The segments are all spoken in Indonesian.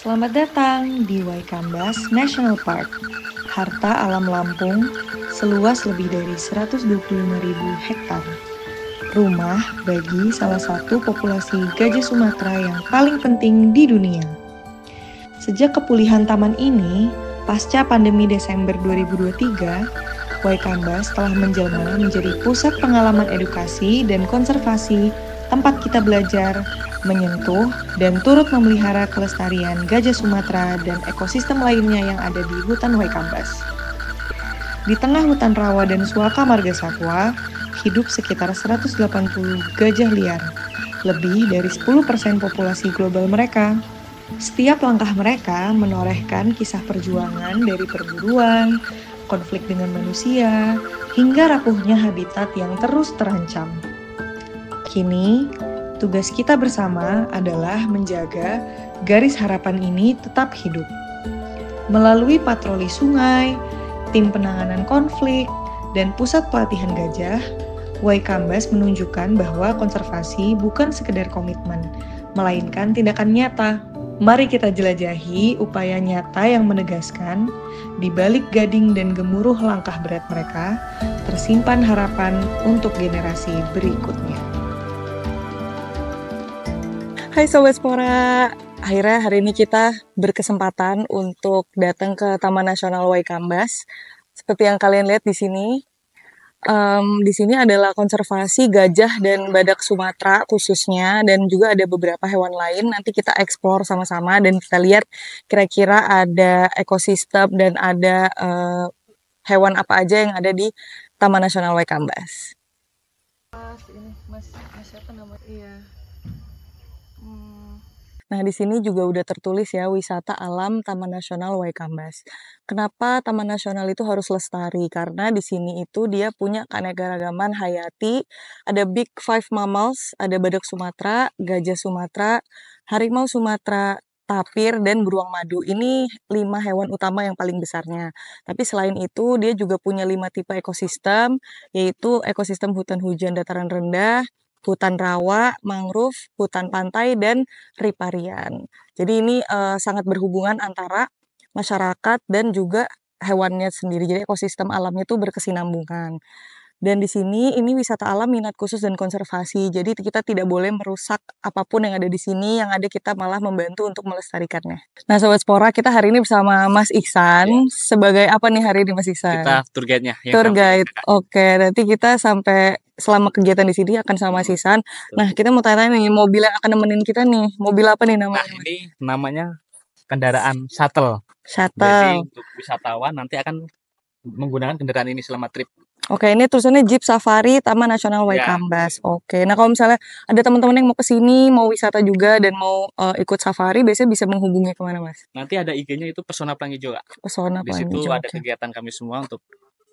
Selamat datang di Waikambas National Park, harta alam Lampung seluas lebih dari 125.000 hektar. Rumah bagi salah satu populasi gajah Sumatera yang paling penting di dunia. Sejak kepulihan taman ini, pasca pandemi Desember 2023, Waikambas telah menjelma menjadi pusat pengalaman edukasi dan konservasi, tempat kita belajar, menyentuh, dan turut memelihara kelestarian gajah Sumatera dan ekosistem lainnya yang ada di hutan Waikambas. Di tengah hutan rawa dan suaka marga satwa, hidup sekitar 180 gajah liar, lebih dari 10% populasi global mereka. Setiap langkah mereka menorehkan kisah perjuangan dari perburuan, konflik dengan manusia, hingga rapuhnya habitat yang terus terancam. Kini, tugas kita bersama adalah menjaga garis harapan ini tetap hidup. Melalui patroli sungai, tim penanganan konflik, dan pusat pelatihan gajah, Waikambas menunjukkan bahwa konservasi bukan sekedar komitmen, melainkan tindakan nyata. Mari kita jelajahi upaya nyata yang menegaskan, di balik gading dan gemuruh langkah berat mereka, tersimpan harapan untuk generasi berikutnya. Hai Sobat Spora, akhirnya hari ini kita berkesempatan untuk datang ke Taman Nasional Waikambas. Seperti yang kalian lihat di sini adalah konservasi gajah dan badak Sumatera khususnya, dan juga ada beberapa hewan lain. Nanti kita eksplor sama-sama dan kita lihat kira-kira ada ekosistem dan ada hewan apa aja yang ada di Taman Nasional Waikambas. Mas siapa namanya? Iya. Nah, di sini juga udah tertulis ya, wisata alam Taman Nasional Waikambas. Kenapa Taman Nasional itu harus lestari? Karena di sini itu dia punya keanekaragaman hayati, ada Big Five Mammals, ada badak Sumatera, gajah Sumatera, harimau Sumatera, tapir, dan beruang madu. Ini 5 hewan utama yang paling besarnya. Tapi selain itu, dia juga punya 5 tipe ekosistem, yaitu ekosistem hutan hujan dataran rendah, hutan rawa, mangrove, hutan pantai, dan riparian. Jadi ini sangat berhubungan antara masyarakat dan juga hewannya sendiri. Jadi ekosistem alamnya itu berkesinambungan. Dan di sini ini wisata alam minat khusus dan konservasi. Jadi kita tidak boleh merusak apapun yang ada di sini, yang ada kita malah membantu untuk melestarikannya. Nah Sobat Spora, kita hari ini bersama Mas Ihsan. Ya. Sebagai apa nih hari ini Mas Ihsan? Kita tour guide-nya. Tour guide. Oke, nanti kita sampai selama kegiatan di sini akan sama Mas Ihsan. Nah, kita mau tanya nih, mobil yang akan nemenin kita nih, mobil apa nih namanya? Nah, ini namanya kendaraan shuttle. Shuttle. Jadi untuk wisatawan nanti akan menggunakan kendaraan ini selama trip. Oke, ini tulisannya Jeep Safari Taman Nasional Waikambas. Ya. Oke, nah kalau misalnya ada teman-teman yang mau kesini, mau wisata juga dan mau ikut safari, biasanya bisa menghubungi kemana Mas? Nanti ada IG-nya itu Pesona Pelangi Jawa. Pesona Pelangi Jawa. Di situ ada kegiatan kami semua untuk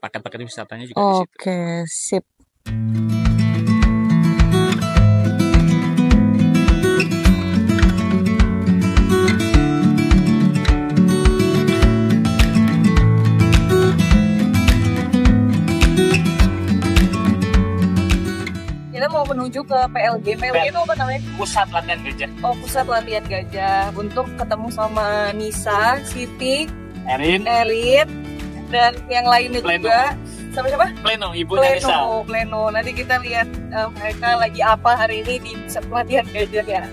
paket-paket wisatanya juga di situ. Oke, sip. Kita mau menuju ke PLG. PLG itu apa namanya? Pusat Latihan Gajah. Oh, Pusat Latihan Gajah. Untuk ketemu sama Nisa, Siti, Erin, dan yang lainnya Pleno. juga. Sama siapa? Pleno, ibunya Nisa. Pleno. Nanti kita lihat mereka lagi apa hari ini di Pusat Latihan Gajah ya.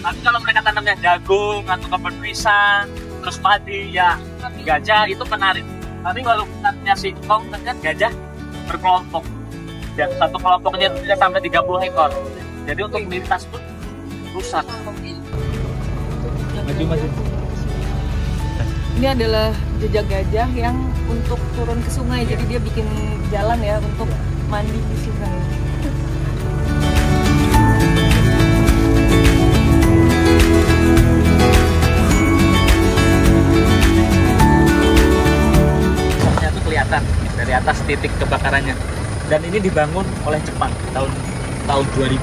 Tapi kalau mereka tanamnya jagung atau kebun pisang, terus padi, ya gajah itu menarik. Tapi kalau tanamnya singkong, kan gajah berkelompok. Dan satu kelompoknya itu bisa sampai 30 ekor. Jadi untuk melintas pun rusak. Maju. Ini adalah jejak gajah yang untuk turun ke sungai. Jadi dia bikin jalan ya untuk mandi di sungai. Itu kelihatan dari atas titik kebakarannya. Dan ini dibangun oleh Jepang tahun 2000.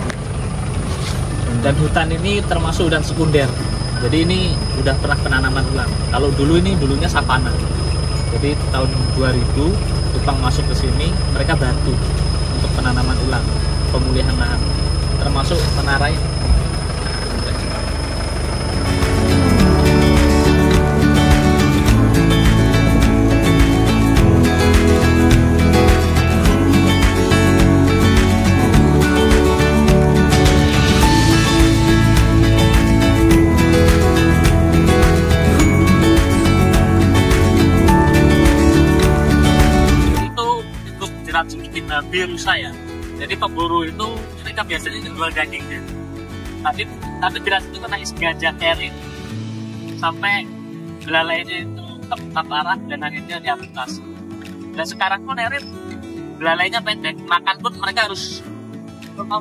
Dan hutan ini termasuk hutan sekunder. Jadi ini udah pernah penanaman ulang. Kalau dulunya savana. Jadi tahun 2000 Jepang masuk ke sini, mereka bantu untuk penanaman ulang, pemulihan lahan, termasuk menara ini. hobi rusa ya. Jadi pemburu itu mereka biasanya jual dagingnya. Tapi tidak itu kena isi gajah erin sampai belalainya itu tetap arah dan akhirnya di atas. Dan sekarang pun erin belalainya pendek, makan pun mereka harus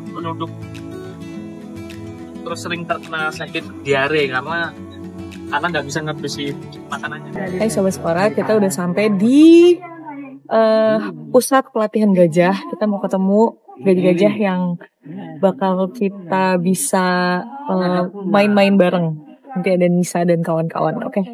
menunduk. Terus sering terkena sakit diare karena nggak bisa ngabisin makanannya. Hai Sobat Spora, kita udah sampai di pusat pelatihan gajah. Kita mau ketemu gajah-gajah yang bakal kita bisa main-main bareng. Nanti ada Nisa dan kawan-kawan, oke?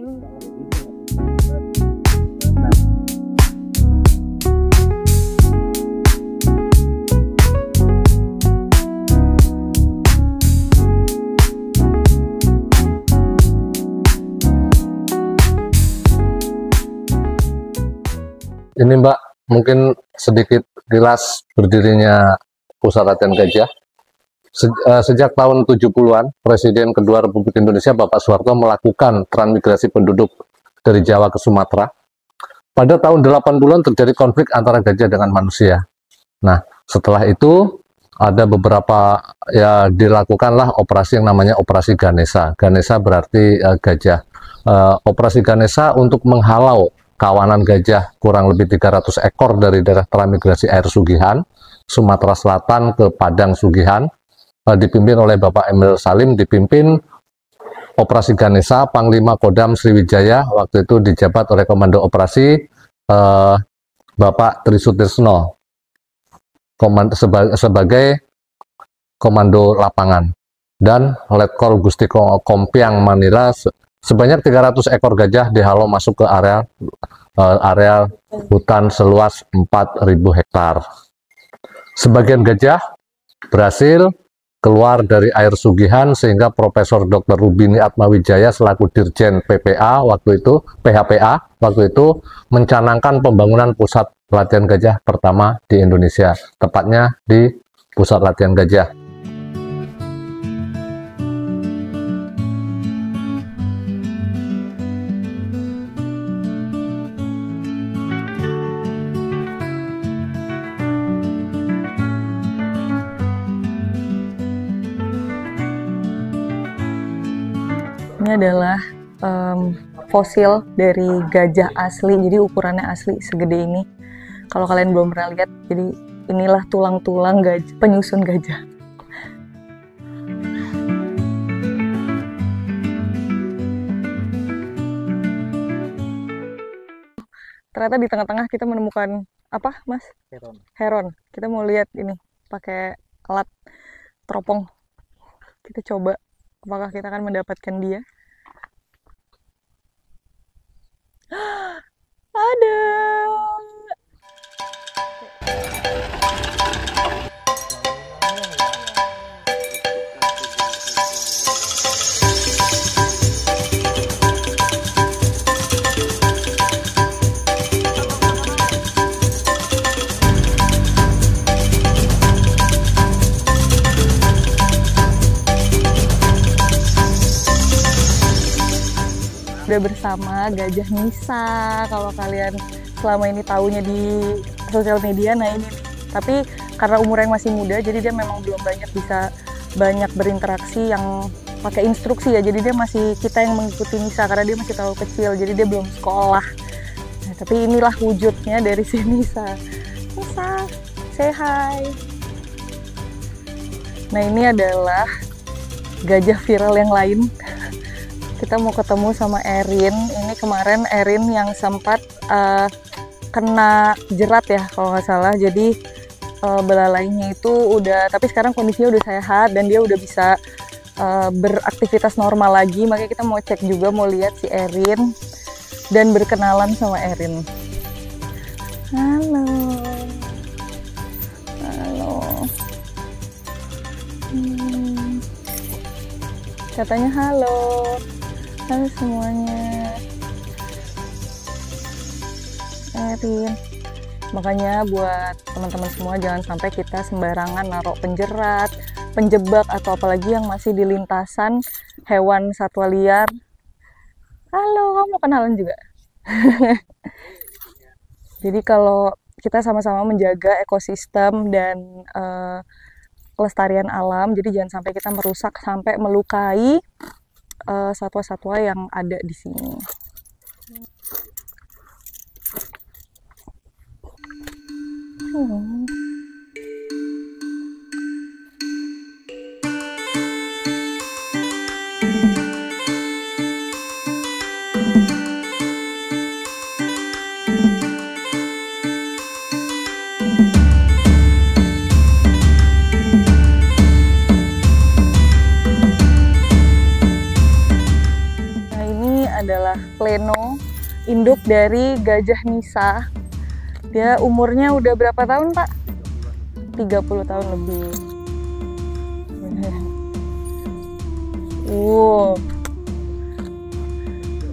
Ini Mbak, mungkin sedikit kilas berdirinya Pusat Latihan Gajah. Sejak tahun 70-an, Presiden kedua Republik Indonesia Bapak Soeharto melakukan transmigrasi penduduk dari Jawa ke Sumatera. Pada tahun 80-an terjadi konflik antara gajah dengan manusia. Nah, setelah itu ada beberapa, ya dilakukanlah operasi yang namanya Operasi Ganesha. Ganesha berarti gajah. Operasi Ganesha untuk menghalau kawanan gajah kurang lebih 300 ekor dari daerah transmigrasi air Sugihan, Sumatera Selatan ke Padang Sugihan, dipimpin oleh Bapak Emil Salim, dipimpin Operasi Ganesha, Panglima Kodam Sriwijaya, waktu itu dijabat oleh Komando Operasi Bapak Trisutisno sebagai Komando Lapangan, dan Letkol Gusti Kompiang Manila. Sebanyak 300 ekor gajah dihalau masuk ke area hutan seluas 4.000 hektar. Sebagian gajah berhasil keluar dari air Sugihan sehingga Profesor Dr. Rubini Atmawijaya selaku Dirjen PHPA waktu itu mencanangkan pembangunan pusat latihan gajah pertama di Indonesia, tepatnya di Pusat Latihan Gajah. Ini adalah fosil dari gajah asli, jadi ukurannya asli segede ini. Kalau kalian belum pernah lihat, jadi inilah tulang-tulang penyusun gajah. Ternyata di tengah-tengah kita menemukan apa, Mas? Heron. Kita mau lihat ini pakai alat teropong. Kita coba apakah kita akan mendapatkan dia. Ada. Udah bersama gajah Nisa. Kalau kalian selama ini taunya di sosial media, nah ini. Tapi karena umurnya masih muda, jadi dia memang belum bisa banyak berinteraksi yang pakai instruksi ya. Jadi dia masih kita yang mengikuti Nisa karena dia masih terlalu kecil, jadi dia belum sekolah. Nah, tapi inilah wujudnya dari si Nisa. Nisa, say hi. Nah ini adalah gajah viral yang lain. Kita mau ketemu sama Erin. Ini kemarin Erin yang sempat kena jerat ya kalau nggak salah. Jadi belalainya itu udah, tapi sekarang kondisinya udah sehat dan dia udah bisa beraktivitas normal lagi. Makanya kita mau cek juga, mau lihat si Erin dan berkenalan sama Erin. Halo. Halo. Katanya halo. Halo semuanya. Erin. Makanya buat teman-teman semua jangan sampai kita sembarangan naruh penjerat, penjebak atau apalagi yang masih di lintasan hewan satwa liar. Halo, kamu kenalan juga? Jadi kalau kita sama-sama menjaga ekosistem dan kelestarian alam. Jadi jangan sampai kita merusak sampai melukai satwa-satwa yang ada di sini. Nah, ini adalah Pleno, induk dari gajah Nisa. Dia umurnya udah berapa tahun, Pak? 30 tahun lebih.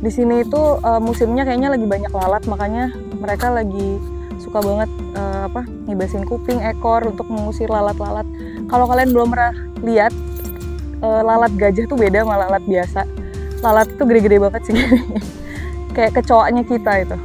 Di sini itu musimnya kayaknya lagi banyak lalat, makanya mereka lagi suka banget ngibasin kuping, ekor untuk mengusir lalat-lalat. Kalau kalian belum pernah lihat lalat gajah tuh beda sama lalat biasa. Lalat itu gede-gede banget sih. Kayak kecoaknya kita itu.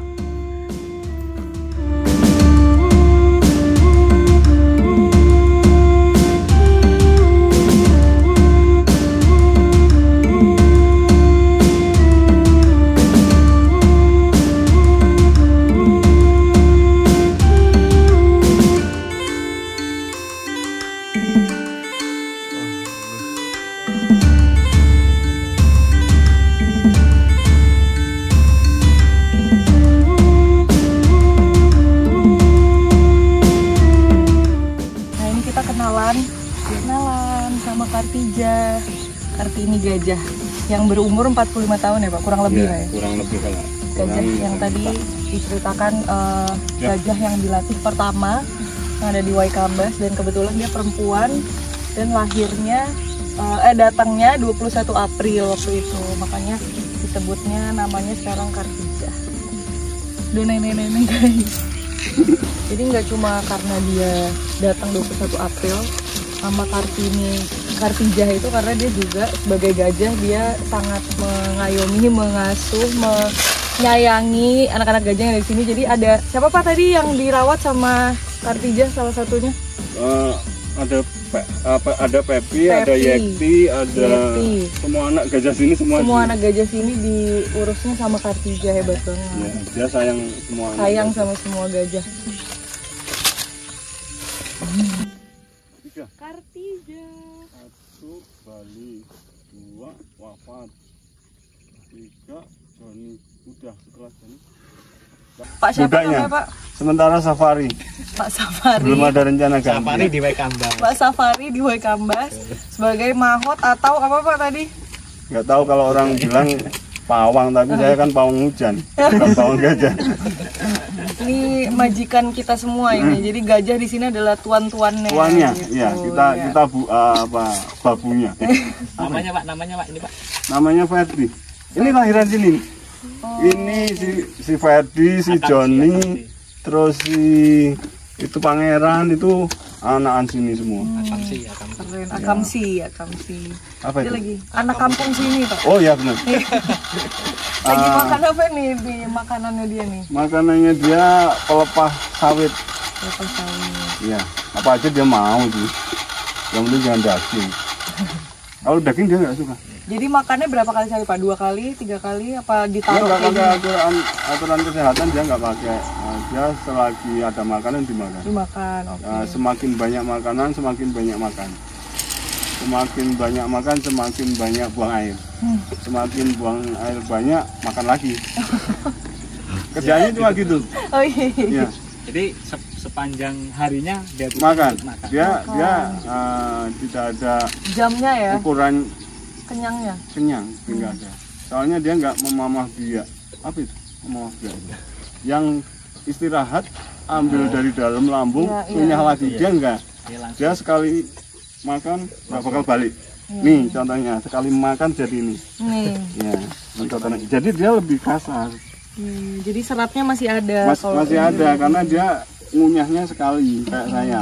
Kenalan sama Kartija. Kartini gajah yang berumur 45 tahun ya Pak, kurang lebih ya? Kurang lebih kalau gajah yang tadi diceritakan gajah yang dilatih pertama yang ada di Waikambas, dan kebetulan dia perempuan dan lahirnya datangnya 21 April waktu itu, makanya disebutnya namanya sekarang Kartija. Udah nenek-nenek guys. Jadi nggak cuma karena dia datang 21 April sama Kartija itu, karena dia juga sebagai gajah dia sangat mengayomi, mengasuh, menyayangi anak-anak gajah yang ada di sini. Jadi ada siapa Pak tadi yang dirawat sama Kartija salah satunya? Ada Pepi, ada Yekti, ada semua anak gajah sini semua. Semua anak gajah sini diurusnya sama Kartija, hebat banget. Ya, dia sayang semua. Sayang sama semua gajah. Kartija. 1 Bali, 2 wafat, 3 Joni. Udah setelah Joni. Pak siapa namanya Pak? Sementara Safari. Pak Safari. Belum ada rencana ganti. Safari di Waikambas. Pak Safari di Waikambas sebagai mahot atau apa Pak tadi? Nggak tahu, kalau orang bilang pawang, tapi saya kan pawang hujan, bukan pawang gajah. Ini majikan kita semua ini. Jadi gajah di sini adalah tuan-tuannya. Tuannya, gitu. ya kita babunya. Namanya Pak, ini Pak. Namanya Ferdi. Ini lahiran sini. Ini si Ferdi, si Joni, terus si itu Pangeran, itu anak-anak sini semua. Akamsi. Keren, Akamsi. Apa Dia itu? lagi anak kampung sini Pak. Oh ya benar. Lagi makan apa nih di makanannya dia nih? Makanannya dia pelepah sawit. Apa sawit? Ya, apa aja dia mau sih. Yang penting jangan daging. Kalau daging dia nggak suka. Jadi makannya berapa kali sehari Pak? 2 kali, 3 kali? Apa Dia ditaruh nggak ini? pakai aturan kesehatan, dia nggak pakai. Dia selagi ada makanan dimakan. Dimakan, oke. Semakin banyak makanan, semakin banyak makan. Semakin banyak makan, semakin banyak buang air. Semakin buang air banyak, makan lagi. Kerjanya cuma gitu. Oh iya. Ya, Jadi sepanjang harinya dia makan. makan. Dia tidak ada Jamnya ya, ukuran kenyangnya. kenyang, tidak ada. Soalnya dia nggak memamah biak. Apa itu? Memamah biak. Yang istirahat, ambil dari dalam lambung, Iya, iya. punya lagi. Dia enggak. Dia langsung Dia sekali makan nggak bakal balik. Nih contohnya, sekali makan jadi ini. Nih. Ya, ini contohnya. Jadi dia lebih kasar. Jadi seratnya masih ada. kalau Masih ini. ada karena dia ngunyahnya sekali kayak saya.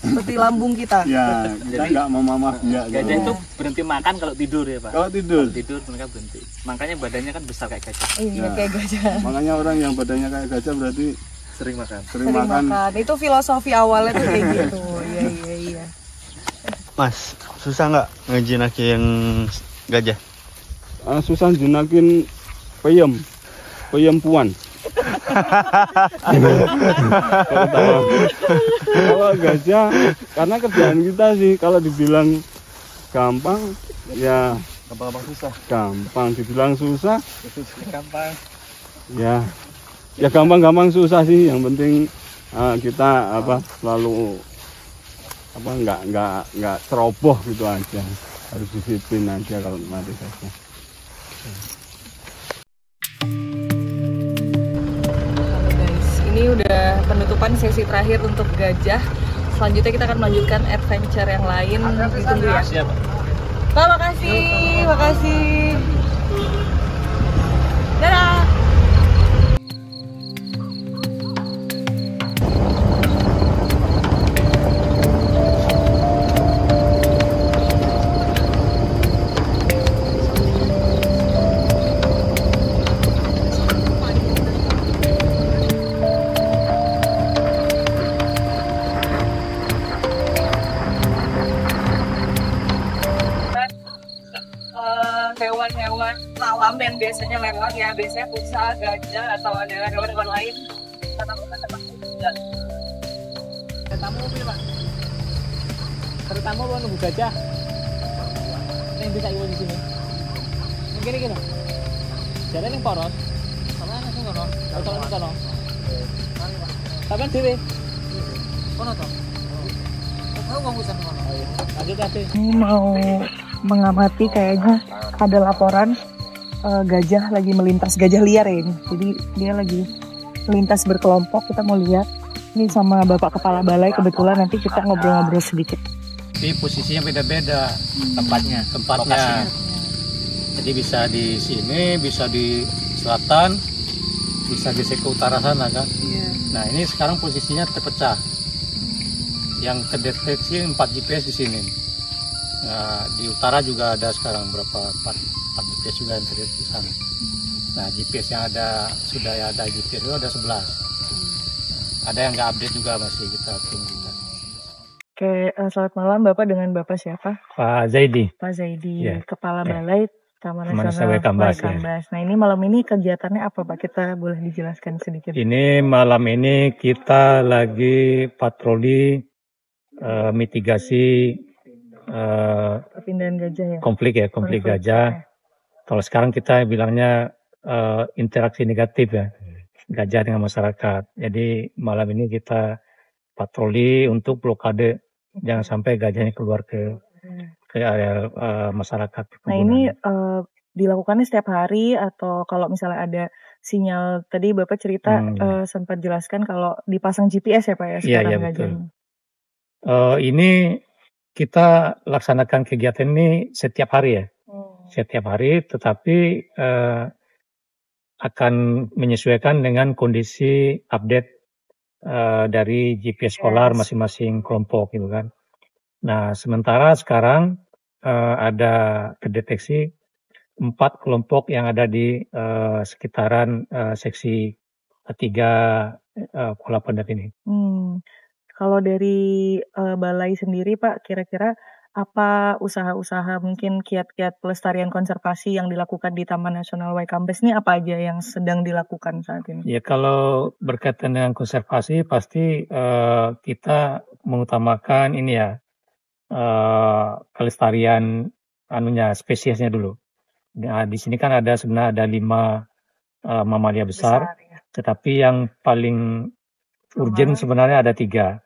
Seperti lambung kita. Ya, kita nggak memamah biak. gajah itu berhenti makan kalau tidur ya Pak. Kalau tidur. Tidur mereka berhenti. Makanya badannya kan besar kayak gajah. Iya, Ya. kayak gajah. Makanya orang yang badannya kayak gajah berarti Sering makan. Sering makan. Itu filosofi awalnya tuh kayak gitu. Iya. Mas, susah nggak ngejinakin gajah? Susah jinakin peyempuan. Kalau gajah, karena kerjaan kita sih, kalau dibilang gampang, ya Gampang susah. gampang. Dibilang susah, Gampang. ya gampang-gampang susah sih. Yang penting kita selalu nggak ceroboh gitu aja. Harus disiplin aja kalau mati saja. Ini udah penutupan sesi terakhir untuk gajah. Selanjutnya kita akan melanjutkan adventure yang lain. Ditunggu ya. Siap. Pak, makasih. Dadah. Hewan-hewan malam yang biasanya lewat ya, biasanya rusa, gajah, atau ada hewan-hewan lain. Ada tamu mobil, Pak. Ada tamu mau nunggu gajah. Yang bisa ibu di sini. Gini. Jadi yang poros. Sama langsung kono. Atau kono. Sampai dhewe. Kono to. Tahu mau pesan kono. Lanjut tadi. Mau mengamati, kayaknya ada laporan gajah lagi melintas, gajah liar ya ini. Jadi dia lagi melintas berkelompok. Kita mau lihat ini sama Bapak Kepala Balai, kebetulan nanti kita ngobrol-ngobrol sedikit. Tapi posisinya beda-beda tempatnya. Jadi bisa di sini, bisa di selatan, bisa di ke utara sana kan. Nah ini sekarang posisinya terpecah. Yang terdeteksi 4 GPS di sini. Nah, di utara juga ada sekarang berapa 4 GPS juga yang terdeteksi di sana. Nah GPS yang sudah ada GPS itu ada 11. Ada yang nggak update juga, masih kita tunggu. Oke, selamat malam Bapak, dengan Bapak siapa? Pak Zaidi. Pak Zaidi, Ya. Kepala Balai Taman Nasional Waikambas. Ya. Waikambas. Nah ini malam ini kegiatannya apa Pak? Kita boleh dijelaskan sedikit? Ini malam ini kita lagi patroli mitigasi Perpindahan gajah ya? konflik gajah. Kalau sekarang kita bilangnya interaksi negatif ya, gajah dengan masyarakat. Jadi malam ini kita patroli untuk blokade, jangan sampai gajahnya keluar ke area masyarakat. Nah ini dilakukannya setiap hari, atau kalau misalnya ada sinyal, tadi Bapak cerita sempat jelaskan kalau dipasang GPS ya Pak ya sekarang Iya, gajahnya? Ini kita laksanakan kegiatan ini setiap hari ya. Setiap hari, tetapi akan menyesuaikan dengan kondisi update dari GPS Polar masing-masing kelompok gitu kan. Nah, sementara sekarang ada terdeteksi 4 kelompok yang ada di sekitaran seksi 3 Kuala Pendat ini. Kalau dari Balai sendiri Pak, kira-kira apa usaha-usaha, mungkin kiat-kiat pelestarian konservasi yang dilakukan di Taman Nasional Waikambas ini, apa aja yang sedang dilakukan saat ini? Ya, kalau berkaitan dengan konservasi pasti kita mengutamakan ini ya, kelestarian spesiesnya dulu. Nah, di sini kan sebenarnya ada 5 mamalia besar, tetapi yang paling urgent sebenarnya ada 3,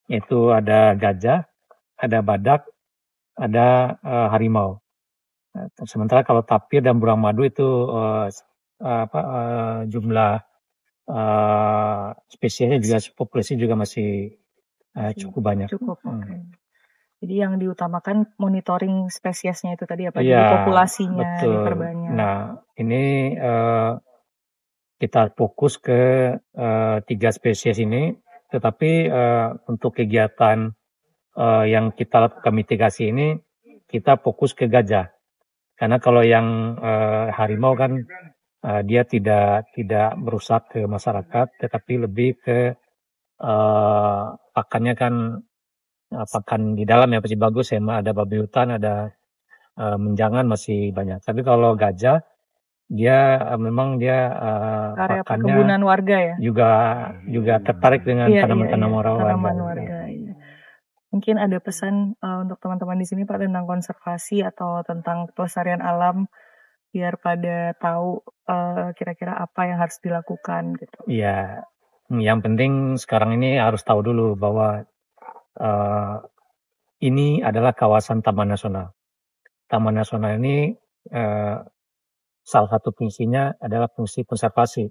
yaitu ada gajah, ada badak, ada harimau. Sementara kalau tapir dan burung madu itu jumlah spesiesnya juga, populasi juga masih cukup banyak. Jadi yang diutamakan monitoring spesiesnya itu tadi apa? Jadi populasinya betul. diperbanyak. Nah ini kita fokus ke 3 spesies ini, tetapi untuk kegiatan yang kita lakukan mitigasi ini kita fokus ke gajah, karena kalau yang harimau kan dia tidak merusak ke masyarakat, tetapi lebih ke pakannya kan pakan di dalam ya masih bagus ya, ada babi hutan, ada menjangan masih banyak. Tapi kalau gajah dia memang dia Area pakannya perkebunan warga ya. juga tertarik dengan tanaman-tanaman tanaman warga. Iya. Mungkin ada pesan untuk teman-teman di sini Pak tentang konservasi atau tentang pelestarian alam biar pada tahu kira-kira apa yang harus dilakukan gitu. Iya. Yang penting sekarang ini harus tahu dulu bahwa ini adalah kawasan Taman Nasional. Taman Nasional ini salah satu fungsinya adalah fungsi konservasi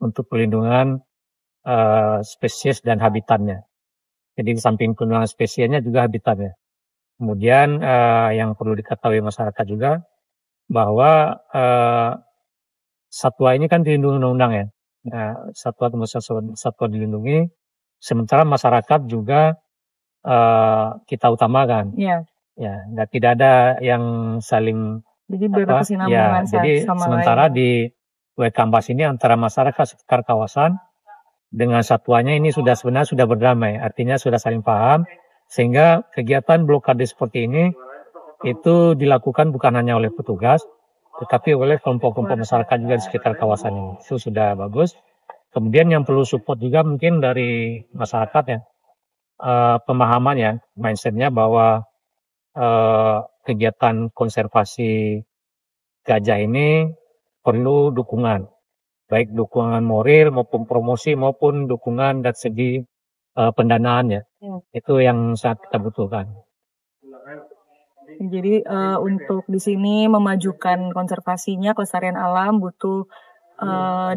untuk pelindungan spesies dan habitatnya. Jadi di samping pelindungan spesiesnya juga habitatnya. Kemudian yang perlu diketahui masyarakat juga bahwa satwa ini kan dilindungi undang-undang ya. Nah, satwa dilindungi, sementara masyarakat juga kita utamakan. Iya. Ya, dan tidak ada yang saling Jadi berkesinambungan jadi sama sementara lain. di Waikambas ini antara masyarakat sekitar kawasan dengan satwanya ini sebenarnya sudah berdamai, artinya sudah saling paham, sehingga kegiatan blokade seperti ini itu dilakukan bukan hanya oleh petugas, tetapi oleh kelompok-kelompok masyarakat juga di sekitar kawasan ini. Itu sudah bagus. Kemudian yang perlu support juga mungkin dari masyarakat ya, pemahaman ya, mindsetnya bahwa kegiatan konservasi gajah ini perlu dukungan, baik dukungan moral maupun promosi maupun dukungan dari segi pendanaan ya. Itu yang sangat kita butuhkan. Jadi untuk di sini memajukan konservasinya, kelestarian alam butuh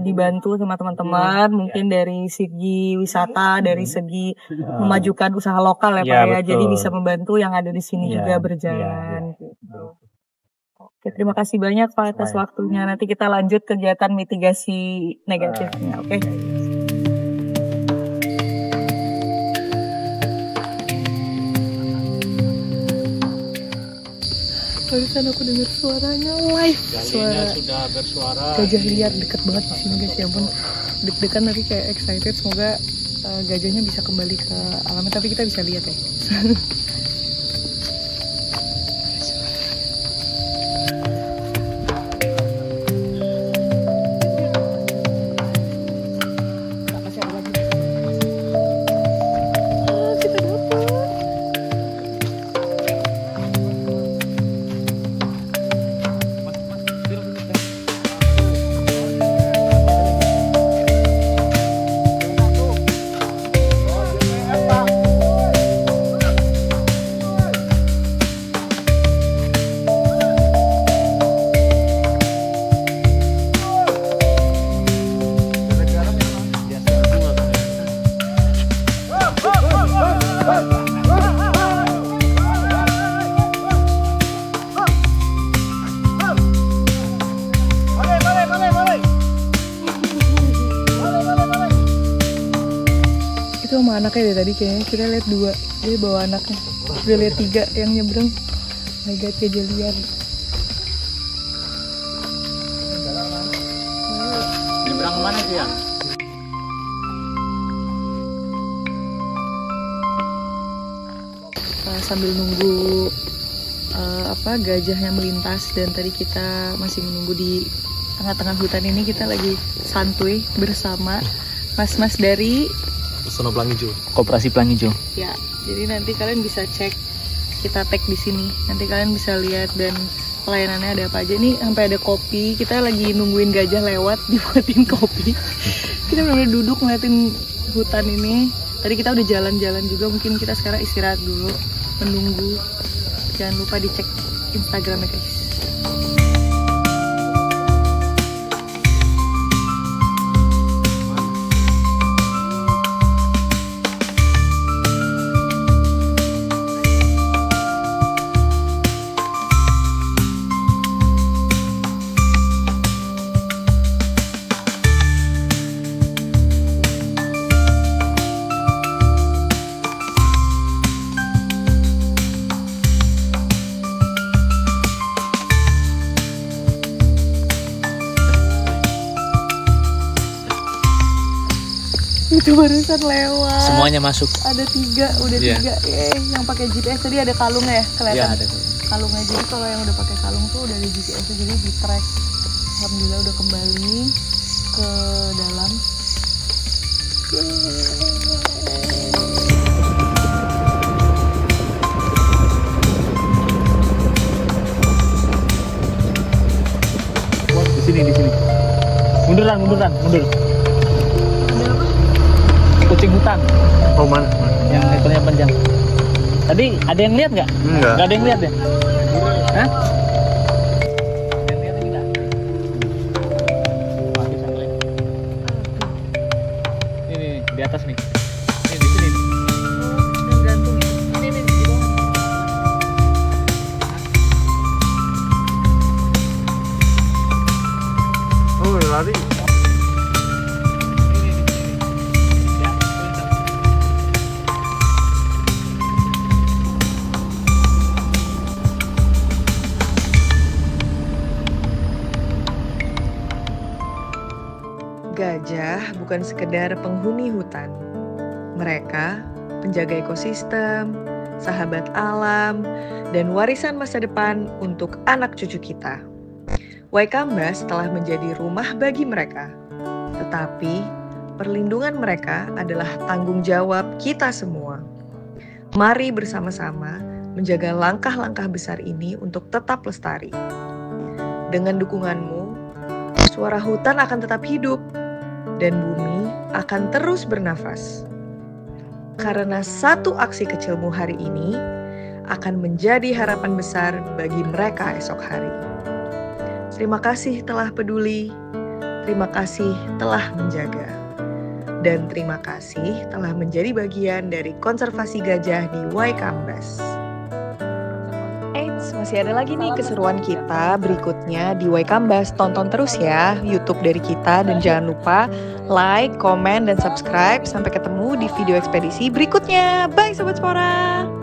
dibantu sama teman-teman, mungkin dari segi wisata, dari segi memajukan usaha lokal ya Pak ya. Jadi bisa membantu yang ada di sini juga berjalan. Gitu. Oke, terima kasih banyak Pak atas waktunya. Nanti kita lanjut kegiatan mitigasi negatifnya. Oke. Barusan aku dengar suaranya live. Suara sudah bersuara. Gajah liar deket banget di sini guys, ya ampun. Deg-degan tapi kayak excited, semoga gajahnya bisa kembali ke alamnya, tapi kita bisa lihat ya. Itu sama anaknya dari tadi kayaknya kita lihat 2, dia bawa anaknya. Udah lihat 3 yang nyebrang. Oh my god, gajah liar. Nyebrang kemana sih ya? Sambil nunggu gajahnya melintas, dan tadi kita masih menunggu di tengah-tengah hutan ini, kita lagi santuy bersama mas-mas dari Sono Pelangi Hijau, Koperasi Pelangi Hijau. Ya, jadi nanti kalian bisa cek, kita tag di sini. Nanti kalian bisa lihat dan pelayanannya ada apa aja. Nih sampai ada kopi. Kita lagi nungguin gajah lewat dibuatin kopi. Kita benar-benar duduk ngeliatin hutan ini. Tadi kita udah jalan-jalan juga. Mungkin kita sekarang istirahat dulu, menunggu. Jangan lupa dicek Instagramnya guys. Itu barusan lewat. Semuanya masuk. Ada 3, udah 3. Yang pakai GPS tadi ada kalungnya ya, kelihatan. Iya, ada. Kalungnya, jadi kalau yang udah pakai kalung tuh udah ada GPS, jadi di track. Alhamdulillah udah kembali ke dalam. Di sini. Mundur. Ada apa? Kucing hutan Oh mana? yang ekornya panjang. Tadi ada yang lihat nggak? Enggak. Nggak ada yang lihat ya? Hah? Ada yang lihat ini nggak? Wah, bisa ngeliat. Ini di atas nih. Ini di sini. Yang gantung ya? Ini di bawah. Oh lari. Gajah bukan sekedar penghuni hutan. Mereka penjaga ekosistem, sahabat alam, dan warisan masa depan untuk anak cucu kita. Waikambas telah menjadi rumah bagi mereka. Tetapi, perlindungan mereka adalah tanggung jawab kita semua. Mari bersama-sama menjaga langkah-langkah besar ini untuk tetap lestari. Dengan dukunganmu, suara hutan akan tetap hidup dan bumi akan terus bernafas. Karena satu aksi kecilmu hari ini akan menjadi harapan besar bagi mereka esok hari. Terima kasih telah peduli, terima kasih telah menjaga, dan terima kasih telah menjadi bagian dari konservasi gajah di Waikambas. Masih ada lagi nih keseruan kita berikutnya di Waikambas. Tonton terus ya YouTube dari kita, dan jangan lupa like, komen, dan subscribe. Sampai ketemu di video ekspedisi berikutnya. Bye Sobat Spora!